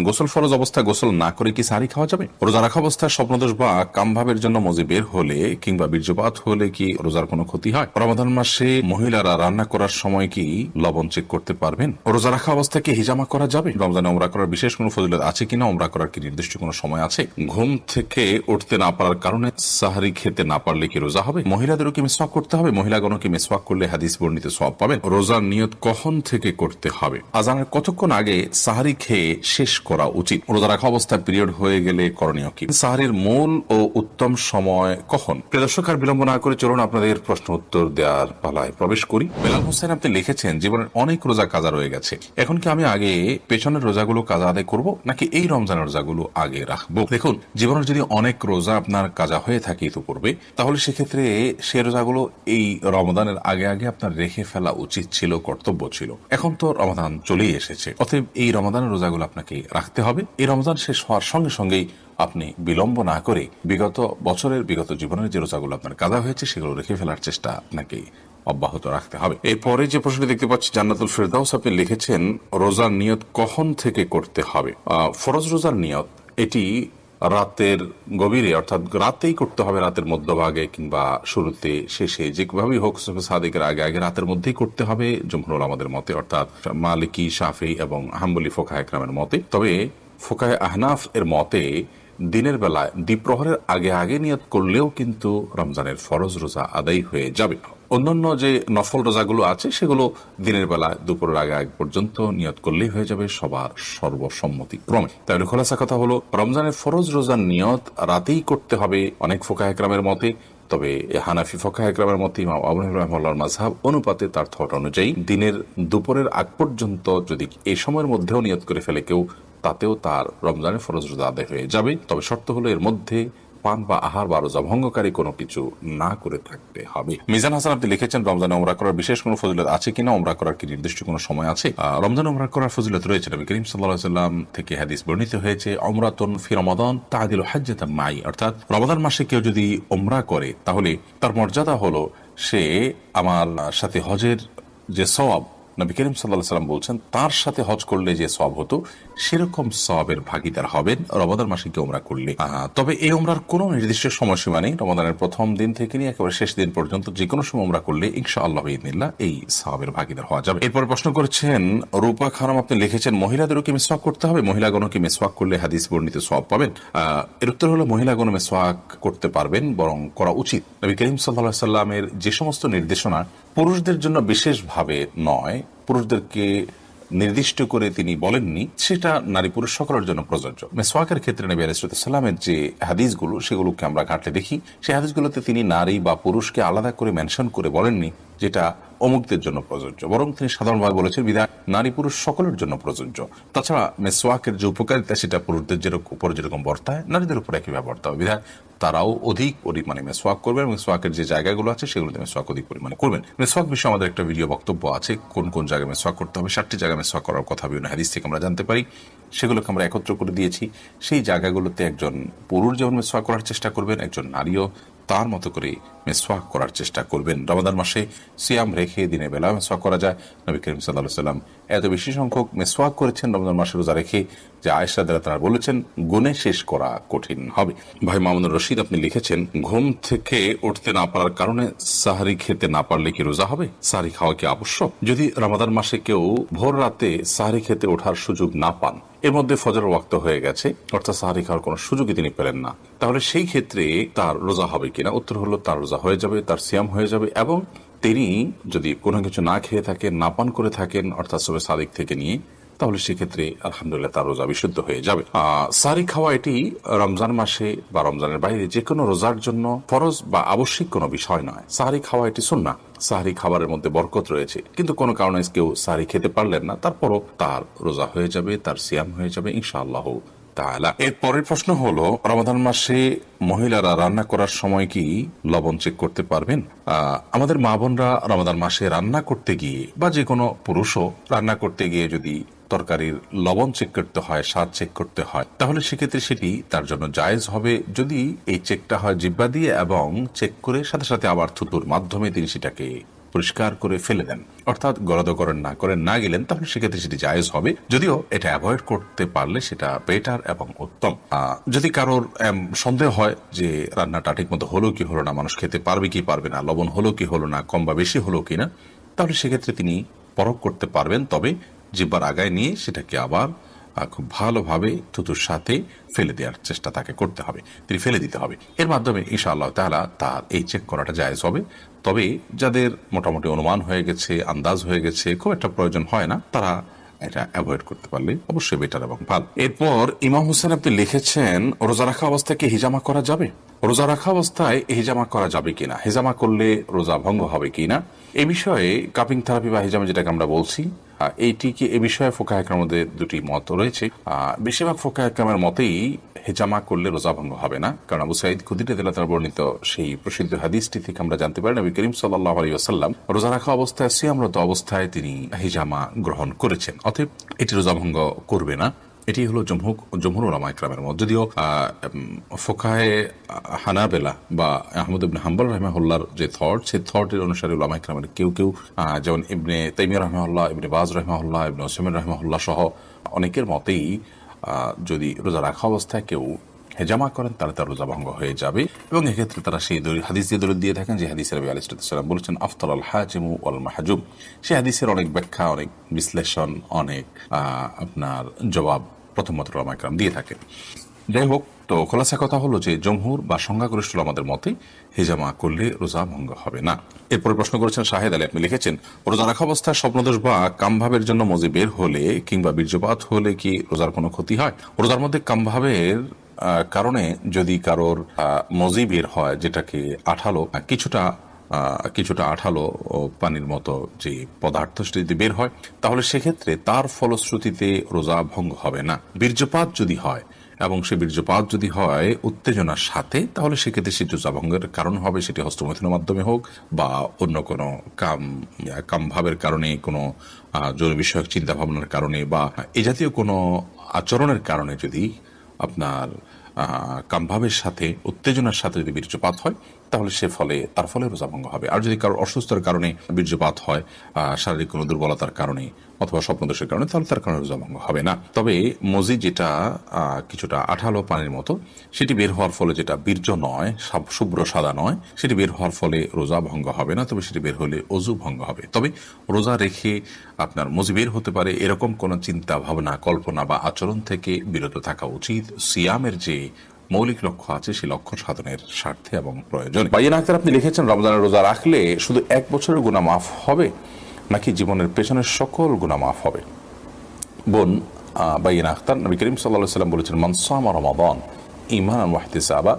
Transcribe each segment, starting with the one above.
গোসল ফরজ অবস্থায় গোসল না করে কি সাহারি খাওয়া যাবে? রোজা রাখা অবস্থায় স্বপ্নদোষ বা কামভাবের জন্য মজি বের হলে কিংবা বীর্যপাত হলে কি রোজার কোনো ক্ষতি হয়? রমাদান মাসে মহিলারা রান্না করার সময় কি লবণ চেক করতে পারবেন? রোজা রাখা অবস্থায় কি হিজামা করা যাবে? রমজানে ওমরা করার বিশেষ কোনো ফজিলত আছে কিনা? ওমরা করার কি নির্দিষ্ট কোনো সময় আছে? ঘুম থেকে উঠতে না পারার কারণে সাহারি খেতে না পারলে কি রোজা হবে? মহিলাদেরও কি মিসওয়াক করতে হবে? মহিলাগণ কি মিসওয়াক করলে হাদিস বর্ণিত সওয়াব পাবেন? রোজার নিয়ত কখন থেকে করতে হবে? আজানের কতক্ষণ আগে সাহারি খেয়ে শেষ করা উচিত? রোজা রাখা অবস্থায় পিরিয়ড হয়ে গেলে করণীয় কি? সাহারির মূল ও উত্তম সময় কখন? প্রিয় দর্শক, আর বিলম্ব না করে চলুন আপনাদের প্রশ্ন উত্তর দেওয়ার পালায় প্রবেশ করি। বেলাল হোসেন আপনি লিখেছেন, জীবনের অনেক রোজা কাজা রয়ে গেছে, এখন কি আমি আগে পেছনের রোজাগুলো কাজা আদায় করব নাকি এই রমজানের রোজাগুলো আগে রাখবো? দেখুন, জীবনের যদি অনেক রোজা আপনার কাজা হয়ে থাকে ইতিপূর্বে, তাহলে সেক্ষেত্রে সে রোজাগুলো এই রমজানের আগে আগে আপনার রেখে ফেলা উচিত ছিল, কর্তব্য ছিল। এখন তো রমজান চলেই এসেছে, অতএব এই রমজানের রোজাগুলো আপনাকে রাখতে হবে। এই রমজান শেষ হওয়ার সঙ্গে সঙ্গেই আপনি বিলম্ব না করে বিগত বছরের, বিগত জীবনের যে রোজাগুলো আপনার কাজা হয়েছে সেগুলো রেখে ফেলার চেষ্টা আপনাকে অব্যাহত রাখতে হবে। এরপরে যে প্রশ্নটি দেখতে পাচ্ছি, জান্নাতুল ফেরদাউস আপনি লিখেছেন, রোজার নিয়ত কখন থেকে করতে হবে? ফরজ রোজার নিয়ত এটি রাতের গভীরে, অর্থাৎ রাতেই করতে হবে, রাতের মধ্যভাগে কিংবা শুরুতে, শেষে, যেভাবেই হোক সাদিকের আগে আগে রাতের মধ্যেই করতে হবে জমহুর উলামাদের মতে, অর্থাৎ মালিকি, শাফিঈ এবং হাম্বলি ফুকাহা ইকরামের মতে। তবে ফুকাহে আহনাফ এর মতে দিনের বেলায় দ্বিপ্রহরের আগে আগে নিয়ত করলেও কিন্তু রমজানের ফরজ রোজা আদায় হয়ে যাবে। অন্যান্য যে নফল রোজাগুলো আছে সেগুলো দিনের বেলা দুপুরের আগে আগে পর্যন্ত নিয়ত করলেই হয়ে যাবে সবার সর্বসম্মতি ক্রমে। তাহলে খোলাসা কথা হলো, রমজানের ফরজ রোজার নিয়ত রাতেই করতে হবে অনেক ফুকাহে ইকরামের মতে। তবে হানাফি ফুকাহে ইকরামের মতে ইমাম আবু হানিফা রাহিমাহুল্লাহর মাযহাব অনুপাতে, তার থট অনুযায়ী দিনের দুপুরের আগ পর্যন্ত যদি এই সময়ের মধ্যেও নিয়ত করে ফেলে কেউ, তাতেও তার রমজানের ফরজ রোজা আদায় হয়ে যাবে। তবে শর্ত হলো এর মধ্যে পান বা আহার বা রোজা ভঙ্গকারী কোনো কিছু না করে থাকতে হবে। মিজান হাসান আপনি লিখেছেন, রমজানে ওমরা করার বিশেষ কোনো ফজিলত আছে কিনা? ওমরা করার কি নির্দিষ্ট কোনো সময় আছে? রমজানে ওমরা করার ফজিলত রয়েছে। নবী করিম সাল্লাল্লাহু আলাইহি ওয়াসাল্লাম থেকে হাদিস বর্ণিত হয়েছে, উমরাতুন ফি রমাদান তা'দিলু হাজ্জাতাম মাই, অর্থাৎ রমাদান মাসে কেউ যদি ওমরা করে তাহলে তার মর্যাদা হলো সে আমার সাথে হজের যে সওয়াব নবী করিম সাল্লাল্লাহু আলাইহি ওয়াসাল্লাম বলছেন তার সাথে হজ করলে যে সওয়াব হতো সেরকম সওয়াবের ভাগীদার হবেন রমাদান মাসে কি ওমরা করলে। তবে এই ওমরার কোনো নির্দিষ্ট সময়সীমা নেই। রমাদানের প্রথম দিন থেকে নিয়ে একেবারে শেষ দিন পর্যন্ত যে কোনো সময় ওমরা করলে ইনশাআল্লাহ বিইذনিল্লাহ এই সওয়াবের ভাগীদার হওয়া যাবে। এরপর প্রশ্ন করেছেন রূপা খানম, আপনি লিখেছেন, মহিলাদেরও কি মিসওয়াক করতে হবে? মহিলাগণও কি মিসওয়াক করলে হাদিস বর্ণিত সওয়াব পাবেন? এর উত্তর হলো, মহিলাগণ মিসওয়াক করতে পারবেন, বরং করা উচিত। নবী করিম সাল্লাল্লাহু আলাইহি ওয়াসাল্লামের যে সমস্ত নির্দেশনা পুরুষদের জন্য বিশেষভাবে নয়, পুরুষদেরকে নির্দিষ্ট করে তিনি বলেননি, সেটা নারী পুরুষ সকলের জন্য প্রযোজ্য। মিসওয়াকের ক্ষেত্রে নবী আলাইহিস সালামের যে হাদিসগুলো সেগুলোকে আমরা ঘাটলে দেখি, সেই হাদিসগুলোতে তিনি নারী বা পুরুষকে আলাদা করে মেনশন করে বলেননি যেটা অমুকদের জন্য প্রযোজ্য, বরং তিনি সাধারণভাবে বলেছেন বিধায় নারী পুরুষ সকলের জন্য প্রযোজ্য। তাছাড়া মিসওয়াকের যে উপকারিতা সেটা পুরুষদের উপর যেরকম বর্তায় নারীদের উপর একইভাবে বর্তায়, বিধায় তারাও অধিক পরিমাণে মিসওয়াক করবেন। মিসওয়াকের যে জায়গাগুলো আছে সেগুলোতে মিসওয়াক অধিক পরিমাণে করবেন। মিসওয়াক বিষয়ে আমাদের একটা ভিডিও বক্তব্য আছে, কোন কোন জায়গায় মিসওয়াক করতে হবে, 7টি জায়গায় মিসওয়াক করার কথা বিভিন্ন হাদিস থেকে আমরা জানতে পারি, সেগুলোকে আমরা একত্র করে দিয়েছি। সেই জায়গাগুলোতে একজন পুরুষ যেমন মিসওয়াক করার চেষ্টা করবেন, একজন নারীও তার মতো করে মিসওয়াক করার চেষ্টা করবেন। রমাদান মাসে সিয়াম রেখে দিনের বেলা মিসওয়াক করা যায়। নবী করিম সাল্লাল্লাহু আলাইহি ওয়াসাল্লাম এত বেশি সংখ্যক মিসওয়াক করেছেন রমজান মাসে রোজা রেখে যে আয়েশা রাদিয়াল্লাহু তাআলা বলেছেন গুণে শেষ করা কঠিন হবে। ভাই মামুনুর রশিদ আপনি লিখেছেন, ঘুম থেকে উঠতে না পারার কারণে সাহারি খেতে না পারলে কি রোজা হবে? সাহারি খাওয়া কি আবশ্যক? যদি রমাদান মাসে কেউ ভোর রাতে সাহারি খেতে ওঠার সুযোগ না পান, এর মধ্যে ফজরের ওয়াক্ত হয়ে গেছে, অর্থাৎ সাহারি খাওয়ার কোনো সুযোগই তিনি পেলেন না, তাহলে সেই ক্ষেত্রে তার রোজা হবে কিনা? উত্তর হলো, তার রোজা হয়ে যাবে, তার সিয়াম হয়ে যাবে। এবং তিনি যদি কোনো কিছু না খেয়ে থাকেন, না পান করে থাকেন, অর্থাৎ সবে সাদিক থেকে নিয়ে, তাহলে সেক্ষেত্রে আলহামদুলিল্লাহ তার রোজা বিশুদ্ধ হয়ে যাবে। সাহারি খাওয়া এটি রমজান মাসে বা রমজানের বাইরে যে কোনো রোজার জন্য ফরজ বা আবশ্যিক কোনো বিষয় নয়। সাহারি খাওয়া এটি সুন্নাহ। সাহারি খাবারের মধ্যে বরকত রয়েছে, কিন্তু কোনো কারণে কেউ সাহারি খেতে পারলেন না, তারপরও তার রোজা হয়ে যাবে, তার সিয়াম হয়ে যাবে ইনশাআল্লাহ তাআলা। এর পরের প্রশ্ন হলো, রমাদান মাসে মহিলারা রান্না করার সময় কি লবণ চেক করতে পারবেন? আমাদের মা বোনরা রমাদান মাসে রান্না করতে গিয়ে বা যে কোনো পুরুষও রান্না করতে গিয়ে যদি তরকারির লবণ চেক করতে হয়, স্বাদ চেক করতে হয়, তাহলে সেক্ষেত্রে সেটি তার জন্য জায়েজ হবে যদি এই চেকটা হয় জিহ্বা দিয়ে এবং চেক করে সাথে সাথে আবার থুতুর মাধ্যমে তিনি সেটাকে পরিষ্কার করে ফেলে দেন, অর্থাৎ গলাধকরণ না গেলেন, তাহলে সেক্ষেত্রে সেটি জায়েজ হবে, যদিও এটা অ্যাভয়েড করতে পারলে সেটা বেটার এবং উত্তম। যদি কারোর সন্দেহ হয় যে রান্নাটা ঠিক মতো হলো কি হলো না, মানুষ খেতে পারবে কি পারবে না, লবণ হলো কি হলো না, কম বা বেশি হলো কিনা, তাহলে সেক্ষেত্রে তিনি পরখ করতে পারবেন। তবে জিহ্বার আগায় নিয়ে সেটাকে আবার খুব ভালোভাবে থুতুর সাথে ফেলে দেওয়ার চেষ্টা তাকে করতে হবে, তিনি ফেলে দিতে হবে। এর মাধ্যমে ইনশাআল্লাহ তাআলা তার এই চেক করাটা জায়েজ হবে। তবে যাদের মোটামুটি অনুমান হয়ে গেছে, আন্দাজ হয়ে গেছে, খুব একটা প্রয়োজন হয় না, তারা এটা অ্যাভয়েড করতে পারলে অবশ্যই বেটার এবং ভালো। এরপর ইমাম হোসেন আপনি লিখেছেন, রোজা রাখা অবস্থায় কি হিজামা করা যাবে? রোজা রাখা অবস্থায় হিজামা করা যাবে কিনা, হিজামা করলে রোজা ভঙ্গ হবে কিনা, এই বিষয়ে কাপিং থেরাপি বা হিজামা যেটাকে আমরা বলছি, এইটিকে এ বিষয়ে ফোকাহ একরামের মধ্যে দুটি মত রয়েছে। বেশিরভাগ ফোকাহ একরামের মতেই হেজামা করলে রোজা ভঙ্গ হবে না, কারণ আবু সাঈদ খুদরি রাদিয়াল্লাহু তাআলা বর্ণিত সেই প্রসিদ্ধ হাদিসটি থেকে আমরা জানতে পারি নবী করিম সাল্লাল্লাহু আলাইহি ওয়াসাল্লাম রোজা রাখা অবস্থায়, সিয়ামরত অবস্থায় তিনি হিজামা গ্রহণ করেছেন, অতএব এটি রোজা ভঙ্গ করবে না। এটি হলো জমহুর উলামা ইকরামের মত। যদিও ফোকাহে হানাবেলা বা আহমদ ইবনে হাম্বল রাহিমাহুল্লাহর যে থট, সেই থটের অনুসারে উলামা ইকরামের কেউ যেমন ইবনে তাইমিয়া রাহিমাহুল্লাহ, ইবনে বাজ রাহিমাহুল্লাহ, ইবনে উসাইমিন রাহিমাহুল্লাহ সহ অনেকের মতেই যদি রোজা রাখা অবস্থায় কেউ হেজামা করেন তাহলে তার রোজা ভঙ্গ হয়ে যাবে। এবং এক্ষেত্রে তারা সেই হাদিস দিয়ে দলিল দিয়ে থাকেন যে হাদিসের নবী আলাইহিস সালাম বলেছেন, আফতার আল হাজিমু ওয়াল মাহজুম। সেই হাদিসের অনেক ব্যাখ্যা, অনেক বিশ্লেষণ, অনেক আপনার জবাব প্রথমত উলামা ইকরাম দিয়ে থাকেন। যাই হোক, তো খোলাসা কথা হলো যে জমহুর বা সংখ্যাগরিষ্ঠ আমাদের মতে হিজামা করলে রোজা ভঙ্গ হবে না। এরপরে প্রশ্ন করেছেন শাহেদ আলী, আপনি লিখেছেন, রোজা রাখা অবস্থায় স্বপ্নদোষ বা কামভাবের জন্য মজি বের হলে কিংবা বীর্যপাত হলে কি রোজার কোনো ক্ষতি হয়? রোজার মধ্যে কামভাবের কারণে যদি কারোর মজি বের হয়, যেটাকে আঠালো কিছুটা আঠালো পানির মতো যে পদার্থ যদি বের হয়, তাহলে সেক্ষেত্রে তার ফলশ্রুতিতে রোজা ভঙ্গ হবে না। বীর্যপাত যদি হয় এবং সে বীর্যপাত যদি হয় উত্তেজনার সাথে, তাহলে সেক্ষেত্রে সে রোজা ভঙ্গের কারণ হবে, সেটি হস্তমৈথুনের মাধ্যমে হোক বা অন্য কোনো কামভাবের কারণে, কোনো যৌন বিষয়ক চিন্তা ভাবনার কারণে বা এ জাতীয় কোনো আচরণের কারণে যদি আপনার কামভাবের সাথে উত্তেজনার সাথে যদি বীর্যপাত হয়, তাহলে তার ফলে রোজা ভঙ্গ হবে। আর যদি কারোর অসুস্থতার কারণে বীর্যপাত হয়, শারীরিক কোনো দুর্বলতার কারণে অথবা স্বপ্নদোষের কারণে, তাহলে তার কারণে রোজা ভঙ্গ হবে না। তবে মজি যেটা কিছুটা আঠালো পানির মতো, সেটি বের হওয়ার ফলে, যেটা বীর্য নয়, শুভ্র সাদা নয়, সেটি বের হওয়ার ফলে রোজা ভঙ্গ হবে না। তবে সেটি বের হলে অজু ভঙ্গ হবে। তবে রোজা রেখে আপনার মজি বের হতে পারে এরকম কোনো চিন্তা ভাবনা, কল্পনা বা আচরণ থেকে বিরত থাকা উচিত। সিয়ামের যে মৌলিক লক্ষ্য আছে সেই লক্ষ্য সাধনের স্বার্থে এবং প্রয়োজন। বাইয়েন আক্তার, আপনি লিখেছেন, রমজানের রোজা রাখলে শুধু 1 বছরের গুনাহ মাফ হবে নাকি জীবনের পেছনের সকল গুনাহ মাফ হবে? বোন বাইয়েন আক্তার, নবী করিম সাল্লাল্লাহু আলাইহি ওয়াসাল্লাম বলেছেন, মান সামা রমাদান ঈমানান ওয়া ইহতিসাবা,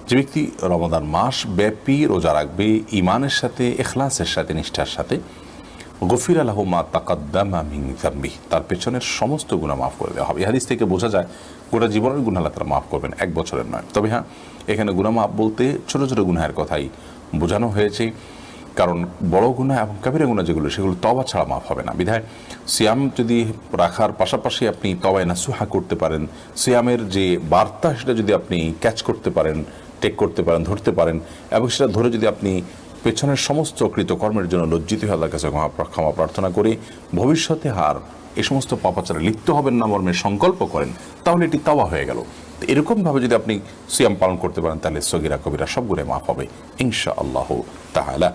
যে ব্যক্তি রমাদান মাস ব্যাপী রোজা রাখবে ঈমানের সাথে, ইখলাসের সাথে, নিষ্ঠার সাথে, গফিরা লাহু মা তাকাদ্দামা মিন যামবিহি, তার পেছনের সমস্ত গুনাহ মাফ করে দেওয়া হবে। এই হাদিস থেকে বোঝা যায় গোটা জীবনের গুনাহ আল্লাহ তাআলা মাফ করবেন, 1 বছরের নয়। তবে হ্যাঁ, এখানে গুনাহ মাফ বলতে ছোট ছোট গুনাহের কথাই বোঝানো হয়েছে, কারণ বড় গুনাহ এবং কাবিরা গুনাহ যেগুলো, সেগুলো তওবা ছাড়া মাফ হবে না। বিধায় সিয়াম যদি রাখার পাশাপাশি আপনি তওবায়ে নাসুহা করতে পারেন, সিয়ামের যে বার্তা সেটা যদি আপনি ক্যাচ করতে পারেন, টেক করতে পারেন, ধরতে পারেন, এবং সেটা ধরে যদি আপনি পেছনের সমস্ত কৃতকর্মের জন্য লজ্জিত হয়ে আল্লাহর কাছে ক্ষমা প্রার্থনা করে ভবিষ্যতে আর এই সমস্ত পাপাচারে লিপ্ত হবেন না মর্মে সংকল্প করেন, তাহলে এটি তাওবা হয়ে গেল। এরকমভাবে যদি আপনি সিয়াম পালন করতে পারেন, তাহলে সগীরা কবিরা সব গুনাহ মাফ হবে ইনশাআল্লাহ তাআলা।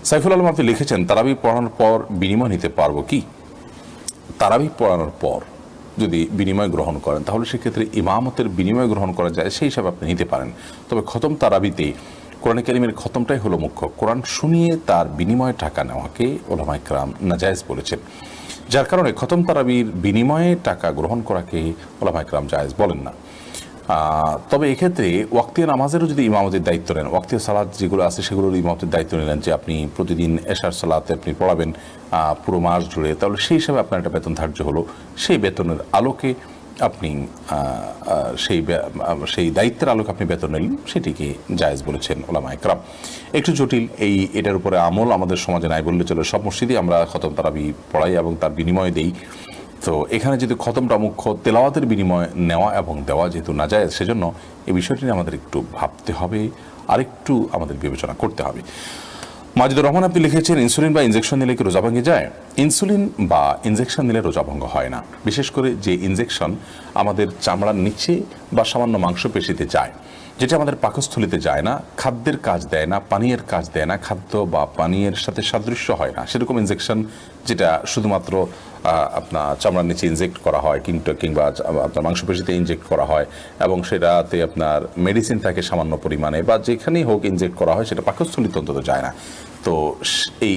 সাইফুল আলম, আপনি লিখেছেন, তারাবি পড়ানোর পর বিনিময় নিতে পারবো কি? তারাবি পড়ানোর পর যদি বিনিময় গ্রহণ করেন, তাহলে সেক্ষেত্রে ইমামতের বিনিময় গ্রহণ করা যায়, সেই হিসাবে আপনি নিতে পারেন। তবে খতম তারাবিতে কোরআনে কারিমের খতমটাই হলো মুখ্য। কোরআন শুনিয়ে তার বিনিময়ে টাকা নেওয়াকে উলামা ইকরাম নাজায়েজ বলেছেন, যার কারণে খতম তারাবির বিনিময়ে টাকা গ্রহণ করাকে উলামা ইকরাম জায়েজ বলেন না। তবে এক্ষেত্রে ওয়াক্তিয়া নামাজেরও যদি ইমামতের দায়িত্ব নেন, ওয়াক্তিয়া সালাত যেগুলো আছে সেগুলোর ইমামতের দায়িত্ব নিলেন, যে আপনি প্রতিদিন এশার সালাতে আপনি পড়াবেন পুরো মাস জুড়ে, তাহলে সেই হিসাবে আপনার একটা বেতন ধার্য হলো। সেই বেতনের আলোকে আপনি সেই দায়িত্বের আলোকে আপনি বেতন নিলেন, সেটিকে জায়েজ বলেছেন উলামা ইকরাম। একটু জটিল এটার উপরে আমল আমাদের সমাজে নাই বললে চলে। সব মসজিদে আমরা খতম তারাবি পড়াই এবং তার বিনিময় দেই। তো এখানে যদি খতমটা মুখ্য, তেলাওয়াতের বিনিময় নেওয়া এবং দেওয়া যেহেতু নাজায়েজ, সেজন্য এই বিষয়টি নিয়ে আমাদের একটু ভাবতে হবে, আরেকটু আমাদের বিবেচনা করতে হবে। মাজিদুর রহমান আপনি লিখেছেন, ইনসুলিন বা ইনজেকশন নিলে কি রোজা ভেঙে যায়? ইনসুলিন বা ইনজেকশন নিলে রোজা ভঙ্গ হয় না। বিশেষ করে যে ইনজেকশন আমাদের চামড়ার নিচে বা সামান্য মাংসপেশিতে যায়, যেটা আমাদের পাকস্থলিতে যায় না, খাদ্যের কাজ দেয় না, পানীয়ের কাজ দেয় না, খাদ্য বা পানীয়ের সাথে সাদৃশ্য হয় না, সেরকম ইনজেকশন যেটা শুধুমাত্র আপনার চামড়ার নিচে ইনজেক্ট করা হয় কিংবা আপনার মাংসপেশিতে ইনজেক্ট করা হয় এবং সেটাতে আপনার মেডিসিন থাকে সামান্য পরিমাণে, বা যেখানেই হোক ইনজেক্ট করা হয়, সেটা পাকস্থলিতে অন্তত যায় না। তো এই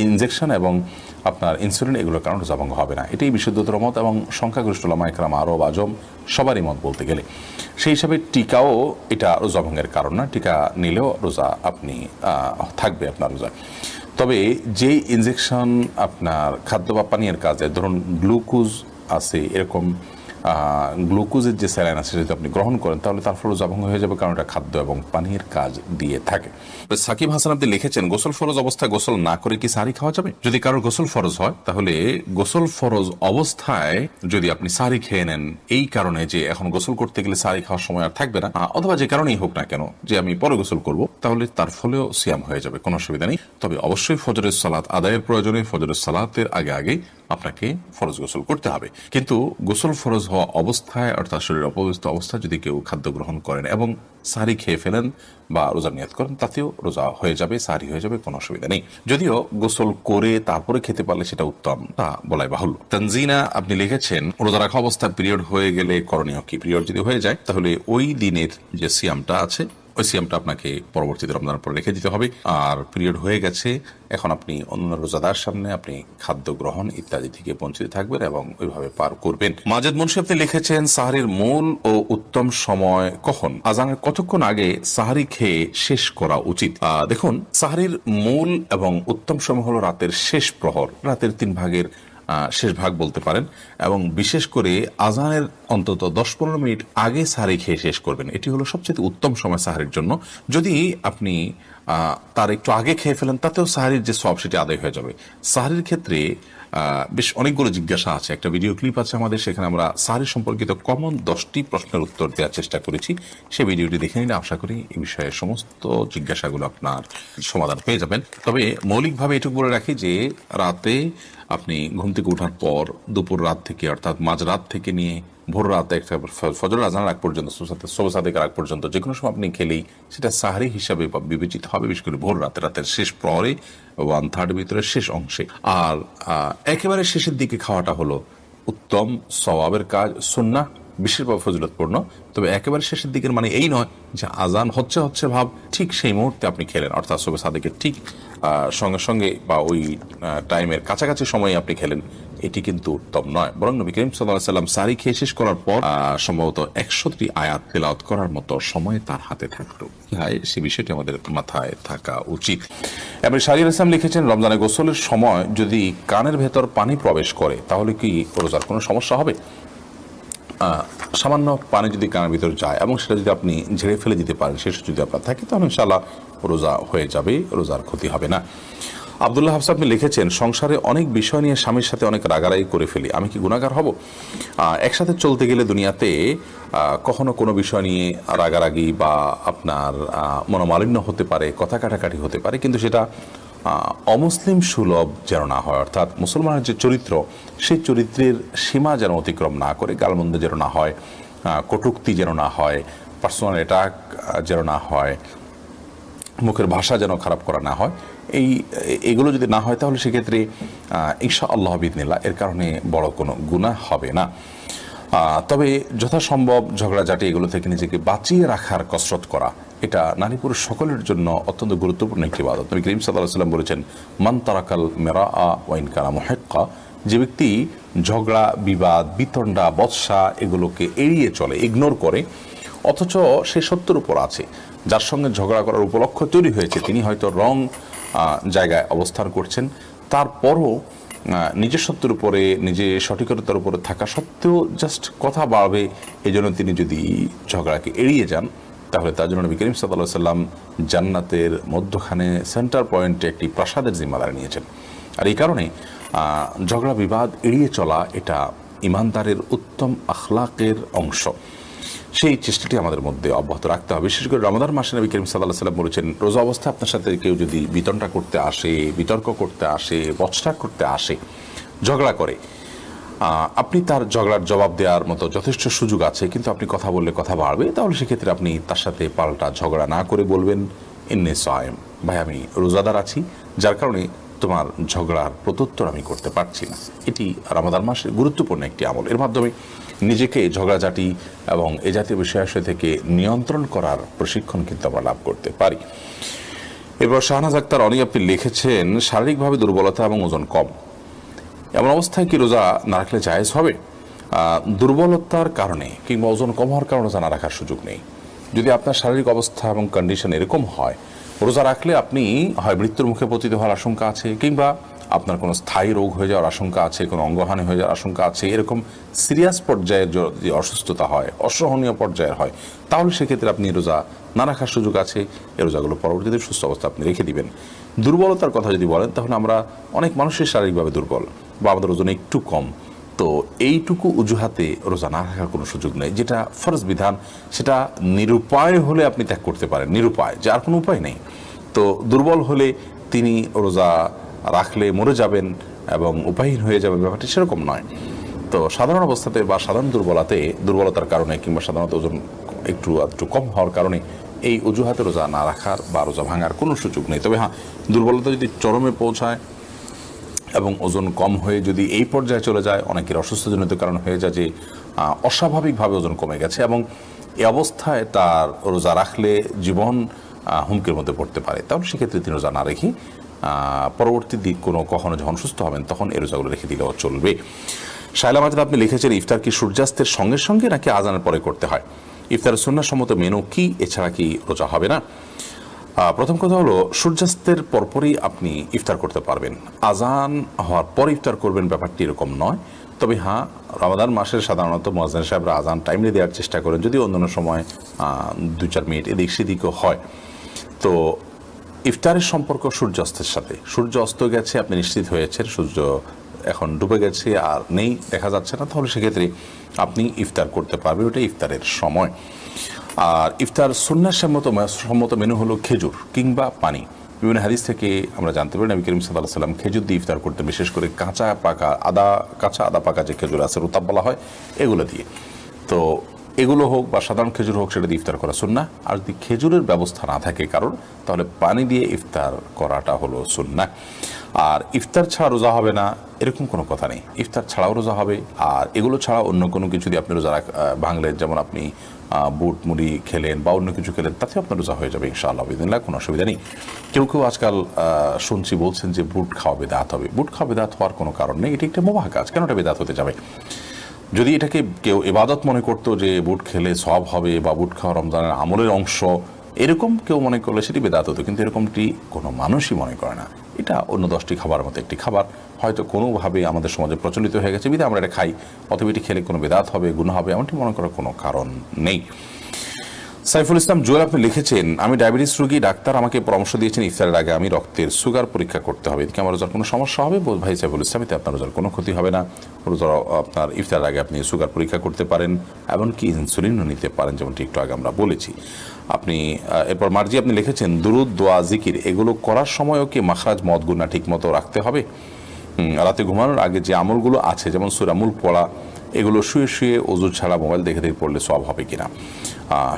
ইনজেকশন এবং আপনার ইনসুলিন এগুলোর কারণে রোজা ভঙ্গ হবে না। এটাই বিশুদ্ধতর মত এবং সংখ্যাগরিষ্ঠ উলামা ইকরাম, আরব আজম সবারই মত বলতে গেলে। সেই হিসাবে টিকাও এটা রোজা ভঙ্গের কারণ না। টিকা নিলেও রোজা আপনি থাকবে আপনার রোজা। তবে যেই ইনজেকশন আপনার খাদ্য বা পানীয়ের কাজে, ধরুন গ্লুকোজ আছে, এরকম গ্লুকোজের যে স্যালাইন আছে যদি আপনি গ্রহণ করেন, তাহলে তার ফলে রোজা ভঙ্গ হয়ে যাবে, কারণ এটা খাদ্য এবং পানীয়ের কাজ দিয়ে থাকে। সাকিব হাসান আপনি লিখেছেন, গোসল ফরজ অবস্থায় গোসল না করে কি সাহরি খাওয়া যাবে? যদি কারোর গোসল ফরজ হয়, তাহলে গোসল ফরজ অবস্থায় যদি আপনি সাহরি খেয়ে নেন, এই কারণে যে এখন গোসল করতে গেলে সাহরি খাওয়ার সময় আর থাকবে না, অথবা যে কারণেই হোক না কেন যে আমি পরে গোসল করব, তাহলে তার ফলেও সিয়াম হয়ে যাবে, কোনো অসুবিধা নেই। তবে অবশ্যই ফজরের সালাত আদায়ের প্রয়োজনে ফজরের সালাতের আগে আগে আপনাকে ফরজ গোসল করতে হবে। কিন্তু গোসল ফরজ হওয়া অবস্থায়, অর্থাৎ শরীর অপবিত্র অবস্থায় যদি কেউ খাদ্য গ্রহণ করেন এবং সাহরি খেয়ে ফেলেন বা রোজা নিয়ত করেন, তাতেও রোজা হয়ে যাবে, সাহরি হয়ে যাবে, কোনো অসুবিধা নেই। যদিও গোসল করে তারপরে খেতে পারলে সেটা উত্তম, তা বলাই বাহুল্য। তানজিনা আপনি লিখেছেন, রোজা রাখা অবস্থায় পিরিয়ড হয়ে গেলে করণীয় কি? পিরিয়ড যদি হয়ে যায়, তাহলে ওই দিনের যে সিয়ামটা আছে, ওই সিয়ামটা আপনাকে পরবর্তীতে রমজানের পরে রেখে দিতে হবে। আর পিরিয়ড হয়ে গেছে, এখন আপনি অন্য রোজাদার সামনে আপনি খাদ্য গ্রহণ ইত্যাদি থেকে বঞ্চিত থাকবেন এবং ওইভাবে পার করবেন। মাজেদ মুন্সি আপনি লিখেছেন, সাহরির মূল ও উত্তম সময় কখন? আজানের কতক্ষণ আগে সাহরি খেয়ে শেষ করা উচিত? দেখুন, সাহরির মূল এবং উত্তম সময় হলো রাতের শেষ প্রহর, রাতের 3 ভাগের শেষ ভাগ বলতে পারেন, এবং বিশেষ করে আজানের অন্তত 10-15 মিনিট আগে সাহরি খেয়ে শেষ করবেন। এটি হলো সবচেয়ে উত্তম সময় সাহরির জন্য। যদি আপনি তার একটু আগে খেয়ে ফেলেন, তাতেও সাহরির যে সব সেটি আদায় হয়ে যাবে। সাহরির ক্ষেত্রে বেশ অনেকগুলো জিজ্ঞাসা আছে, একটা ভিডিও ক্লিপ আছে আমাদের, সেখানে আমরা সাহরি সম্পর্কিত কমন 10টি প্রশ্নের উত্তর দেওয়ার চেষ্টা করেছি। সেই ভিডিওটি দেখে নিলে আশা করি এই বিষয়ে সমস্ত জিজ্ঞাসাগুলো আপনার সমাধান পেয়ে যাবেন। তবে মৌলিকভাবে এটুকু বলে রাখি যে রাতে আপনি ঘুম থেকে ওঠার পর দুপুর রাত থেকে, অর্থাৎ মাঝরাত থেকে নিয়ে ভোর রাতে একটা ফজর আজান আগ পর্যন্ত, সোবসাদিকের আগ পর্যন্ত যে কোনো সময় আপনি খেলেই সেটা সাহরি হিসাবে বিবেচিত হবে, বিশেষ করে ভোর রাতের শেষ প্রহরে 1/3 ভিতরে শেষ অংশে। আর একেবারে শেষের দিকে খাওয়াটা হলো উত্তম সওয়াবের কাজ, সুন্নাহ, বিশেষভাবে ফজিলতপূর্ণ। তবে একেবারে শেষের দিকের মানে এই নয় যে আজান হচ্ছে ভাব ঠিক সেই মুহূর্তে আপনি খেলেন, অর্থাৎ সুবহ সাদিকের ঠিক সঙ্গে সঙ্গে বা ওই টাইমের কাছাকাছি সময়ে আপনি খেলেন, এটি কিন্তু উত্তম নয়। বরং নবী করিম সাল্লাল্লাহু আলাইহি ওয়াসাল্লাম সাহরি খেয়ে শেষ করার পর সম্ভবত 100টি আয়াত তেলাওয়াত করার মতো সময় তার হাতে থাকতো। সে বিষয়টি আমাদের মাথায় থাকা উচিত। এবার শাহরিয়ার ইসলাম লিখেছেন, রমজানে গোসলের সময় যদি কানের ভেতর পানি প্রবেশ করে, তাহলে কি রোজার কোনো সমস্যা হবে? সামান্য পানি যদি কানের ভিতর যায় এবং সেটা যদি আপনি ঝেড়ে ফেলে দিতে পারেন, শেষ যদি আপনার থাকে, তাহলে ইনশাআল্লাহ রোজা হয়ে যাবে, রোজার ক্ষতি হবে না। আব্দুল্লাহ হাফসা আপনি লিখেছেন, সংসারে অনেক বিষয় নিয়ে স্বামীর সাথে অনেক রাগারাগি করে ফেলি, আমি কি গুনাহগার হব? একসাথে চলতে গেলে দুনিয়াতে কখনো কোনো বিষয় নিয়ে রাগারাগি বা আপনার মনোমালিন্য হতে পারে, কথা কাটাকাটি হতে পারে, কিন্তু সেটা অমুসলিম সুলভ যেন না হয়, অর্থাৎ মুসলমানের যে চরিত্র, সেই চরিত্রের সীমা যেন অতিক্রম না করে, গালমন্দ যেন না হয়, কটূক্তি যেন না হয়, পার্সোনাল অ্যাটাক যেন না হয়, মুখের ভাষা যেন খারাপ করা না হয়। এগুলো যদি না হয়, তাহলে সেক্ষেত্রে ইনশাআল্লাহ বিইذনিল্লাহ এর কারণে বড় কোনো গুনাহ হবে না। তবে যথাসম্ভব ঝগড়াঝাটি এগুলো থেকে নিজেকে বাঁচিয়ে রাখার কসরত করা, এটা নারী পুরুষ সকলের জন্য অত্যন্ত গুরুত্বপূর্ণ একটি ইবাদত। নবী করিম সাল্লাল্লাহু আলাইহি ওয়াসাল্লাম বলেছেন, মান তারাকাল মিরাআ ওয়া ইন কানা মুহিক্কা, যে ব্যক্তি ঝগড়া, বিবাদ, বিতণ্ডা, বৎসা এগুলোকে এড়িয়ে চলে, ইগনোর করে, অথচ সে সত্যের উপর আছে, যার সঙ্গে ঝগড়া করার উপলক্ষ তৈরি হয়েছে, তিনি হয়তো রং জায়গায় অবস্থান করছেন, তারপরও নিজের সত্যের উপরে, নিজে সঠিকতার উপরে থাকা সত্ত্বেও জাস্ট কথা বাড়বে, এই জন্য তিনি যদি ঝগড়াকে এড়িয়ে যান, তাহলে তার জন্য নবী করিম সাল্লাল্লাহু আলাইহি ওয়াসাল্লাম জান্নাতের মধ্যখানে সেন্টার পয়েন্টে একটি প্রাসাদের জিম্মাদারি নিয়েছেন। আর এই কারণে ঝগড়া বিবাদ এড়িয়ে চলা এটা ইমানদারের উত্তম আখলাকের অংশ। সেই চেষ্টাটি আমাদের মধ্যে অব্যাহত রাখতে হবে। বিশেষ করে রমাদান মাসে নবী করিম সাল্লাল্লাহু আলাইহি ওয়াসাল্লাম বলেছেন, রোজা অবস্থায় আপনার সাথে কেউ যদি বিতর্ক করতে আসে, বচসা করতে আসে, ঝগড়া করে, আপনি তার ঝগড়ার জবাব দেওয়ার মতো যথেষ্ট সুযোগ আছে, কিন্তু আপনি কথা বললে কথা বাড়বে, তাহলে সেক্ষেত্রে আপনি তার সাথে পাল্টা ঝগড়া না করে বলবেন, ইন্নী সায়েম, ভাই আমি রোজাদার আছি, যার কারণে তোমার ঝগড়ার প্রত্যুত্তর আমি করতে পারছি না। এটি রমাদান মাসের গুরুত্বপূর্ণ একটি আমল। এর মাধ্যমে নিজেকে ঝগড়াঝাটি এবং এ জাতীয় বিষয়াশয় থেকে নিয়ন্ত্রণ করার প্রশিক্ষণ কিন্তু আমরা লাভ করতে পারি। এরপর শাহনাজ আক্তার অনেক আপনি লিখেছেন, শারীরিকভাবে দুর্বলতা এবং ওজন কম, এমন অবস্থায় কি রোজা না রাখলে জায়েজ হবে? দুর্বলতার কারণে কিংবা ওজন কম হওয়ার কারণে রোজা না রাখার সুযোগ নেই। যদি আপনার শারীরিক অবস্থা এবং কন্ডিশন এরকম হয়, রোজা রাখলে আপনি হয় মৃত্যুর মুখে পতিত হওয়ার আশঙ্কা আছে, কিংবা আপনার কোনো স্থায়ী রোগ হয়ে যাওয়ার আশঙ্কা আছে, কোনো অঙ্গহানি হয়ে যাওয়ার আশঙ্কা আছে, এরকম সিরিয়াস পর্যায়ের যদি অসুস্থতা হয়, অসহনীয় পর্যায়ের হয়, তাহলে সেক্ষেত্রে আপনি রোজা না রাখার সুযোগ আছে। এই রোজাগুলো পরবর্তীতে সুস্থ অবস্থা আপনি রেখে দিবেন। দুর্বলতার কথা যদি বলেন, তাহলে আমরা অনেক মানুষের শারীরিকভাবে দুর্বল বা আমাদের ওজন একটু কম, তো এইটুকু অজুহাতে রোজা না রাখার কোনো সুযোগ নেই। যেটা ফরজ বিধান, সেটা নিরুপায় হলে আপনি ত্যাগ করতে পারেন, নিরুপায় যে আর কোনো উপায় নেই। তো দুর্বল হলে তিনি রোজা রাখলে মরে যাবেন এবং উপায়হীন হয়ে যাবেন, ব্যাপারটি সেরকম নয়। তো সাধারণ অবস্থাতে বা সাধারণ দুর্বলতার কারণে কিংবা সাধারণত ওজন একটু কম হওয়ার কারণে এই অজুহাতে রোজা না রাখার বা রোজা ভাঙার কোনো সুযোগ নেই। তবে হ্যাঁ, দুর্বলতা যদি চরমে পৌঁছায় এবং ওজন কম হয়ে যদি এই পর্যায়ে চলে যায়, অনেকের অসুস্থজনিত কারণ হয়ে যায় যে অস্বাভাবিকভাবে ওজন কমে গেছে, এবং এই অবস্থায় তার রোজা রাখলে জীবন হুমকির মধ্যে পড়তে পারে, তাহলে সেক্ষেত্রে তিনি রোজা না রেখে পরবর্তী দিক কখনো যখন সুস্থ হবেন তখন এই রোজাগুলো রেখে দিলেও চলবে। শায়লা মাজিদ আপনি লিখেছেন, ইফতার কি সূর্যাস্তের সঙ্গে সঙ্গে নাকি আজানের পরে করতে হয়? ইফতারের সুন্নাহ সম্মত মেনু কি? এছাড়া কি রোজা হবে না? প্রথম কথা হলো, সূর্যাস্তের পরপরই আপনি ইফতার করতে পারবেন। আজান হওয়ার পর ইফতার করবেন ব্যাপারটি এরকম নয়। তবে হ্যাঁ, রমাদান মাসের সাধারণত মুয়াজ্জিন সাহেবরা আজান টাইমলি দেওয়ার চেষ্টা করেন, যদি অন্যান্য সময় 2-4 মিনিট এদিক সেদিকও হয়। তো ইফতারের সম্পর্ক সূর্যাস্তের সাথে। সূর্য অস্ত গেছে, আপনি নিশ্চিত হয়েছেন সূর্য এখন ডুবে গেছে আর নেই, দেখা যাচ্ছে না, তাহলে সেক্ষেত্রে আপনি ইফতার করতে পারবেন, ওটা ইফতারের সময়। আর ইফতার সুন্নাহ সম্মত মেনু হলো খেজুর কিংবা পানি। বিভিন্ন হাদিস থেকে আমরা জানতে পারি নবী করিম সাল্লাল্লাহু আলাইহি ওয়াসাল্লাম খেজুর দিয়ে ইফতার করতেন, বিশেষ করে কাঁচা আদা পাকা যে খেজুর আছে, রুতাব বলা হয়, এগুলো দিয়ে। তো এগুলো হোক বা সাধারণ খেজুর হোক, সেটা দিয়ে ইফতার করা সুন্নাহ। আর যদি খেজুরের ব্যবস্থা না থাকে কারণ, তাহলে পানি দিয়ে ইফতার করাটা হলো সুন্নাহ। আর ইফতার ছাড়া রোজা হবে না এরকম কোনো কথা নেই, ইফতার ছাড়াও রোজা হবে। আর এগুলো ছাড়া অন্য কোনো কিছু দিয়ে আপনি রোজা ভাঙলেন, যেমন আপনি বুট মুড়ি খেলেন বা অন্য কিছু খেলেন, তাতে আপনার রোজা হয়ে যাবে ইনশাআল্লাহ বিদিনিল্লাহ, কোনো অসুবিধা নেই। কেউ আজকাল শুনছি বলছেন যে বুট খাওয়া বিদআত হবে। বুট খাওয়া বিদআত হওয়ার কোনো কারণ নেই, এটি একটা মুবাহ কাজ, কেন এটা বিদআত হতে যাবে? যদি এটাকে কেউ ইবাদত মনে করতো যে বুট খেলে সওয়াব হবে বা বুট খাওয়া রমজানের আমলের অংশ, এরকম কেউ মনে করলে সেটি বিদআত হতো, কিন্তু এরকমটি কোনো মানুষই মনে করে না। এটা অন্য 10টি খাবারের মতো একটি খাবার, হয়তো কোনোভাবে আমাদের সমাজে প্রচলিত হয়ে গেছে, বিধায় আমরা এটা খাই, অথবা এটি খেলে কোনো বিদআত হবে, গুনাহ হবে, এমনটি মনে করার কোনো কারণ নেই। সাইফুল ইসলাম জুয়েল আপনি লিখেছেন, আমি ডায়াবেটিস রোগী, ডাক্তার আমাকে পরামর্শ দিয়েছেন ইফতারের আগে আমি রক্তের সুগার পরীক্ষা করতে হবে, এতে কি আমার রোজার কোনো সমস্যা হবে? ভাই সাইফুল ইসলাম, এতে আপনার রোজার কোনো ক্ষতি হবে না। রোজার আপনার ইফতারের আগে আপনি সুগার পরীক্ষা করতে পারেন, এমনকি ইনসুলিনও নিতে পারেন, যেমনটি একটু আগে আমরা বলেছি। আপনি এরপর মার্জি আপনি লিখেছেন, দুরুদ, দোয়া, জিকির এগুলো করার সময়ও কি মাখরাজ মদ গুণা ঠিক মতো রাখতে হবে? রাতে ঘুমানোর আগে যে আমলগুলো আছে, যেমন সূরা মুলক পড়া, এগুলো শুয়ে শুয়ে ওযু ছাড়া মোবাইল দেখে দেখে পড়লে সওয়াব হবে কিনা?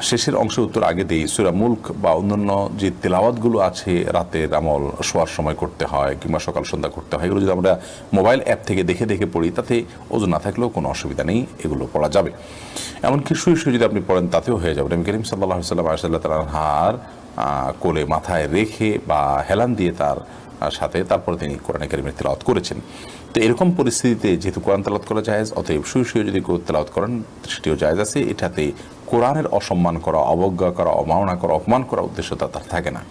শেষের অংশের উত্তর আগে দেই। সূরা মুলক বা অন্যান্য যে তেলাওয়াতগুলো আছে, রাতের আমল শোয়ার সময় করতে হয় কিংবা সকাল সন্ধ্যা করতে হয়, এগুলো যদি আমরা মোবাইল অ্যাপ থেকে দেখে দেখে পড়ি, তাতে ওযু না থাকলেও কোনো অসুবিধা নেই, এগুলো পড়া যাবে। এমনকি শুয়ে শুয়ে যদি আপনি পড়েন তাতেও হয়ে যাবে। নবী করিম সাল্লাল্লাহু আলাইহি ওয়াসাল্লাম আয়েশা রাদিয়াল্লাহু আনহার কোলে মাথায় রেখে বা হেলান দিয়ে তার সাথে তারপরে তিনি কোরআন কারীমের তেলাওয়াত করেছেন। তো এরকম পরিস্থিতিতে যেহেতু কোরআন তেলাওয়াত করা জায়েজ, অতএব শুয়ে শুয়ে যদি তেলাওয়াত করেন সেটিও জায়েজ আছে। এটাতে কোরআনের অসম্মান করা, অবজ্ঞা করা, অবমাননা করা, অপমান করা উদ্দেশ্য তার থাকে না,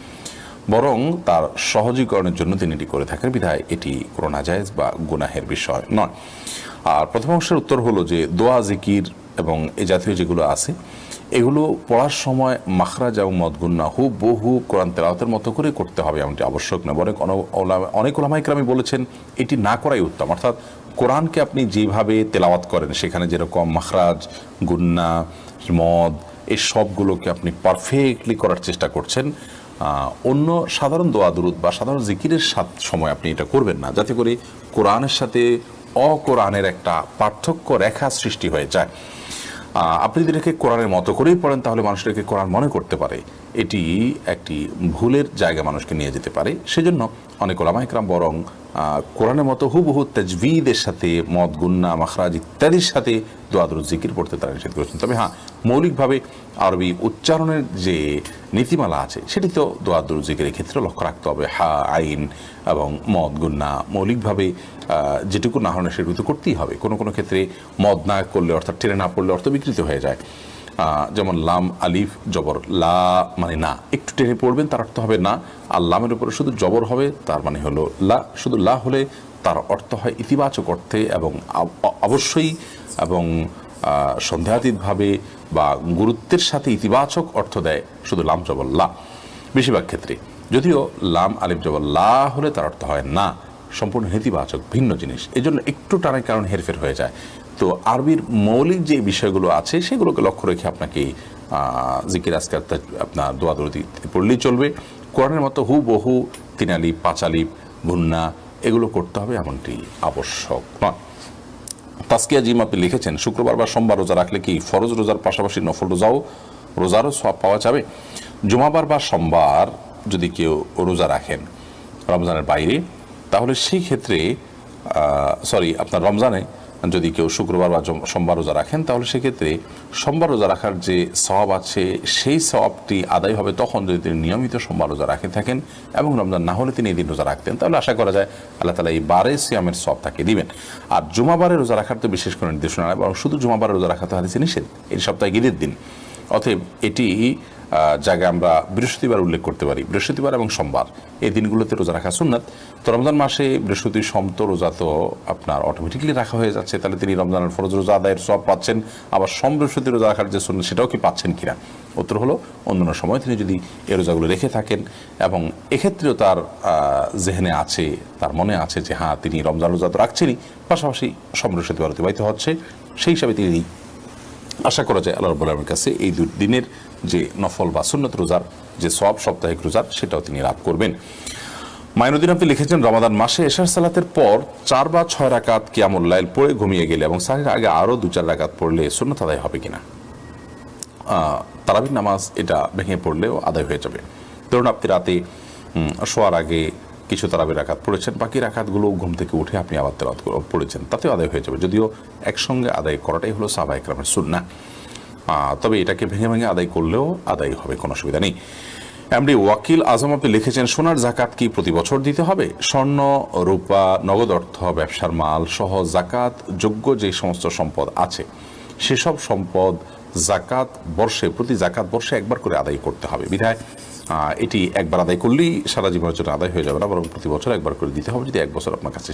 বরং তার সহজীকরণের জন্য তিনি এটি করে থাকেন, বিধায় এটি কোনো নাজায়েজ বা গুনাহের বিষয় নয়। আর প্রথম অংশের উত্তর হলো যে দোয়া, জিকির এবং এই জাতীয় যেগুলো আছে, এগুলো পড়ার সময় মাখরাজ এবং মদগুন্না হুবহু কোরআন তেলাওয়াতের মতো করে করতে হবে, এমনটি আবশ্যক নয়। অনেক ওলামায়ে কেরাম বলেছেন এটি না করাই উত্তম, অর্থাৎ কোরআনকে আপনি যেভাবে তেলাওয়াত করেন সেখানে যেরকম মাখরাজ, গুন্না, মদ এই সবগুলোকে আপনি পারফেক্টলি করার চেষ্টা করছেন, অন্য সাধারণ দোয়া দুরুদ বা সাধারণ জিকিরের সময় আপনি এটা করবেন না, যাতে করে কোরআনের সাথে অকোরআনের একটা পার্থক্য রেখা সৃষ্টি হয়ে যায়। আপনি যদি এটাকে কোরআনের মতো করেই পড়েন তাহলে মানুষটাকে কোরআন মনে করতে পারে, এটি একটি ভুলের জায়গা মানুষকে নিয়ে যেতে পারে। সেজন্য অনেক ওলামা ইকরাম বরং কোরআনের মতো হুবহু তাজভিদের সাথে মদ, গুন্না, মাখরাজ ইত্যাদির সাথে দোয়া দুরূদ জিকির পড়তে তারা নিষেধ করেছেন। তবে হ্যাঁ, মৌলিকভাবে আরবি উচ্চারণের যে নীতিমালা আছে সেটি তো দোয়া দুরূদ জিকিরের ক্ষেত্রে লক্ষ্য রাখতে হবে। হা, আইন এবং মদ, গুন্না মৌলিকভাবে যেটুকু না হলে সেটুকু তো করতেই হবে। কোনো কোনো ক্ষেত্রে মদ না করলে অর্থাৎ টেনে না পড়লে অর্থ বিকৃত হয়ে যায়। যেমন লাম আলিফ জবর, লা মানে না, একটু টেনে পড়বেন তার অর্থ হবে না, আর লামের উপরে শুধু জবর হবে তার মানে হলো লা। শুধু লা হলে তার অর্থ হয় ইতিবাচক অর্থে এবং অবশ্যই এবং সন্দেহাতীতভাবে বা গুরুত্বের সাথে ইতিবাচক অর্থ দেয় শুধু লাম জবর লা বেশিরভাগ ক্ষেত্রে। যদিও লাম আলিফ জবর লা হলে তার অর্থ হয় না, সম্পূর্ণ নেতিবাচক ভিন্ন জিনিস। এই জন্য একটু টানার কারণে হেরফের হয়ে যায়। তো আরবির মৌলিক যে বিষয়গুলো আছে সেগুলোকে লক্ষ্য রেখে আপনাকে জিকির আজকার আপনার দোয়া দুরূদ পড়লেই চলবে। কোরআনের মতো হুবহু 3 আলিফ 5 আলিফ গুন্না এগুলো করতে হবে এমনটি আবশ্যক নয়। তাসকিয়া জিম আপনি লিখেছেন, শুক্রবার বা সোমবার রোজা রাখলে কি ফরজ রোজার পাশাপাশি নফল রোজারও সওয়াব পাওয়া যাবে? জুমাবার বা সোমবার যদি কেউ রোজা রাখেন রমজানের বাইরে, তাহলে সেই ক্ষেত্রে আপনার রমজানে যদি কেউ শুক্রবার বা সোমবার রোজা রাখেন তাহলে সেক্ষেত্রে সোমবার রোজা রাখার যে সওয়াব আছে সেই সওয়াবটি আদায় হবে তখন যদি তিনি নিয়মিত সোমবার রোজা রাখে থাকেন এবং রমজান না হলে তিনি এই দিন রোজা রাখতেন, তাহলে আশা করা যায় আল্লাহ তাআলা এই বারে সিয়ামের সওয়াব তাকে দিবেন। আর জুমাবারে রোজা রাখার তো বিশেষ কোনো নির্দেশনা নেই, বরং শুধু জুমাবারে রোজা রাখা তো হাদিসে নিষেধ, এই সপ্তাহে ঈদের দিন। অতএব এটি জায়গায় আমরা বৃহস্পতিবার উল্লেখ করতে পারি, বৃহস্পতিবার এবং সোমবার এই দিনগুলোতে রোজা রাখা সুন্নাত। তো রমজান মাসে বৃহস্পতি সোম তো রোজা তো আপনার অটোমেটিকলি রাখা হয়ে যাচ্ছে, তাহলে তিনি রমজানের ফরজ রোজা আদায়ের সওয়াব পাচ্ছেন, আবার সোম বৃহস্পতি রোজা রাখার যে সুন্নাত সেটাও কি পাচ্ছেন কিনা? উত্তর হলো অন্যান্য সময় তিনি যদি এই রোজাগুলো রেখে থাকেন এবং এক্ষেত্রেও তার জেহেনে আছে, তার মনে আছে যে হ্যাঁ তিনি রমজান রোজা তো রাখছেনই, পাশাপাশি সোম বৃহস্পতিবার অতিবাহিত হচ্ছে, সেই হিসাবে তিনি আশা করা যায় আল্লাহ রাব্বুল আলামিনের কাছে এই দিনের যে নফল বা সুন্নত রোজার যে সওয়াব সাপ্তাহিক রোজার সেটাও তিনি লাভ করবেন। মাইনুদ্দিন আপনি লিখেছেন, রমাদান মাসে এশার সালাতের পর 4 বা 6 রাকাত কিয়ামুল লাইল পড়ে ঘুমিয়ে গেলে এবং সাহের আগে আরও 2-4 রাকাত পড়লে সুন্নত আদায় হবে কিনা? তারাবির নামাজ এটা ভেঙে পড়লেও আদায় হয়ে যাবে। ধরুন আপনি রাতে শোয়ার আগে কিছু তারাবির রাকাত পড়েছেন, বাকি রাকাতগুলো ঘুম থেকে উঠে আপনি আবার তেলাওয়াত পড়েছেন, তাতেও আদায় হয়ে যাবে, যদিও একসঙ্গে আদায় করাটাই হলো সাহাবা ইকরামের সুন্নাহ। তবে এটাকে ভেঙে ভেঙে আদায় করলেও আদায় হবে, কোনো অসুবিধা নেই। এমডি ওয়াকিল আজম আপনি লিখেছেন, সোনার জাকাত কি প্রতি বছর দিতে হবে? স্বর্ণ, রূপা, নগদ অর্থ, ব্যবসার মাল সহ জাকাত যোগ্য যে সমস্ত সম্পদ আছে সেসব সম্পদ প্রতি জাকাত বর্ষে একবার করে আদায় করতে হবে। বিধায় এটি একবার আদায় করলেই সারা জীবনের জন্য আদায় হয়ে যাবে না, বরং প্রতি বছর একবার করে দিতে হবে যদি 1 বছর আপনার কাছে